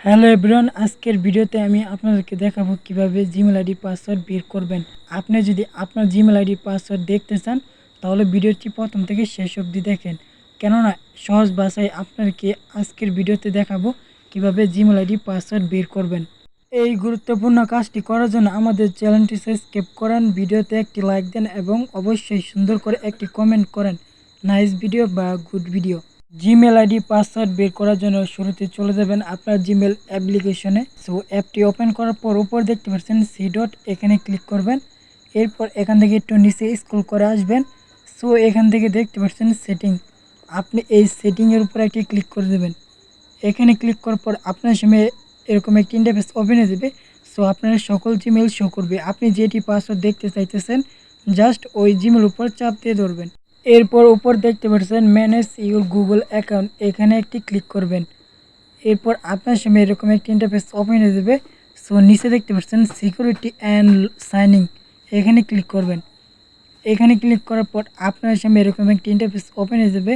Hello everyone, আজকের ভিডিওতে আমি আপনাদেরকে দেখাবো কিভাবে জিমেল আইডি পাসওয়ার্ড বের করবেন। আপনি যদি আপনার জিমেল আইডি পাসওয়ার্ড দেখতে চান তাহলে ভিডিওটি প্রথম থেকে শেষ অবধি দেখেন, কেননা সহজ ভাষায় আপনাদেরকে আজকের ভিডিওতে দেখাবো কিভাবে জিমেল আইডি পাসওয়ার্ড বের করবেন। এই গুরুত্বপূর্ণ কাজটি করার জন্য আমাদের চ্যানেলটি সাবস্ক্রাইব করেন, ভিডিওতে একটি লাইক দেন এবং অবশ্যই সুন্দর করে একটি কমেন্ট করেন নাইস ভিডিও বা good video. Gmail ID password বের করার জন্য শুরুতে চলে যাবেন আপনার জিমেল অ্যাপ্লিকেশনে। সো অ্যাপটি ওপেন করার পর উপর দেখতে পাচ্ছেন সি ডট, এখানে ক্লিক করবেন। এরপর এখান থেকে একটু নিচে স্ক্রল করে আসবেন। সো এখান থেকে দেখতে পাচ্ছেন সেটিং, আপনি এই সেটিংয়ের উপর একটি ক্লিক করে দেবেন। এখানে ক্লিক করার পর আপনার সামনে এরকম একটি ইন্টারফেস ওপেন হয়ে যাবে। সো আপনার সকল জিমেল শো করবে। আপনি যেটি পাসওয়ার্ড দেখতে চাইতেছেন জাস্ট ওই জিমেল উপর চাপ দিয়ে ধরবেন। এরপর উপর দেখতে পাচ্ছেন ম্যানেজ ইউর গুগল অ্যাকাউন্ট, এখানে একটি ক্লিক করবেন। এরপর আপনার সামনে এরকম একটি ইন্টারফেস ওপেন হয়ে যাবে। সো নিচে দেখতে পাচ্ছেন সিকিউরিটি অ্যান্ড সাইনিং, এখানে ক্লিক করবেন। এখানে ক্লিক করার পর আপনার সামনে এরকম একটি ইন্টারফেস ওপেন হয়ে যাবে।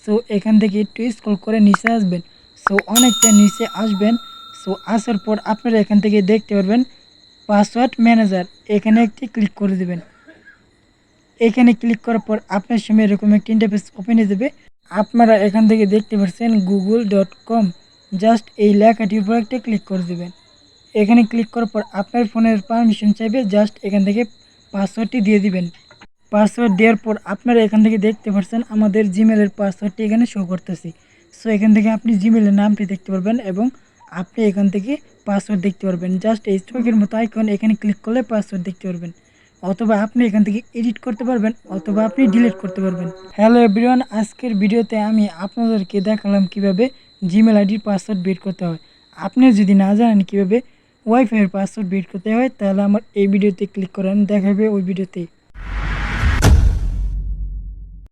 সো এখান থেকে একটু স্ক্রল করে নিচে আসবেন। সো অনেকটা নিচে আসবেন। সো আসার পর আপনারা এখান থেকে দেখতে পারবেন পাসওয়ার্ড ম্যানেজার, এখানে একটি ক্লিক করে দেবেন। এখানে ক্লিক করার পর আপনার সামনে এরকম একটি ইন্টারফেস ওপেন হয়ে যাবে। আপনারা এখান থেকে দেখতে পাচ্ছেন google.com, জাস্ট এই লেখাটির উপর একটা ক্লিক করে দেবেন। এখানে ক্লিক করার পর আপনার ফোনের পারমিশন চাইবে, জাস্ট এখান থেকে পাসওয়ার্ডটি দিয়ে দিবেন। পাসওয়ার্ড দেওয়ার পর আপনারা এখান থেকে দেখতে পাচ্ছেন আমাদের জিমেলের পাসওয়ার্ডটি এখানে শো করতেছি। সো এখান থেকে আপনি জিমেলের নামটি দেখতে পারবেন এবং আপনি এখান থেকে পাসওয়ার্ড দেখতে পারবেন। জাস্ট এই চোখের মতো আইকন, এখানে ক্লিক করলে পাসওয়ার্ড দেখতে পারবেন, অথবা আপনি এখান থেকে এডিট করতে পারবেন, অথবা আপনি ডিলিট করতে পারবেন। হ্যালো এভরিওয়ান, আজকের ভিডিওতে আমি আপনাদেরকে দেখালাম কিভাবে জিমেল আইডির পাসওয়ার্ড বের করতে হয়। আপনি যদি না জানেন কিভাবে ওয়াইফাইয়ের পাসওয়ার্ড বের করতে হয় তাহলে আমার এই ভিডিওতে ক্লিক করেন, দেখাবে ওই ভিডিওতে।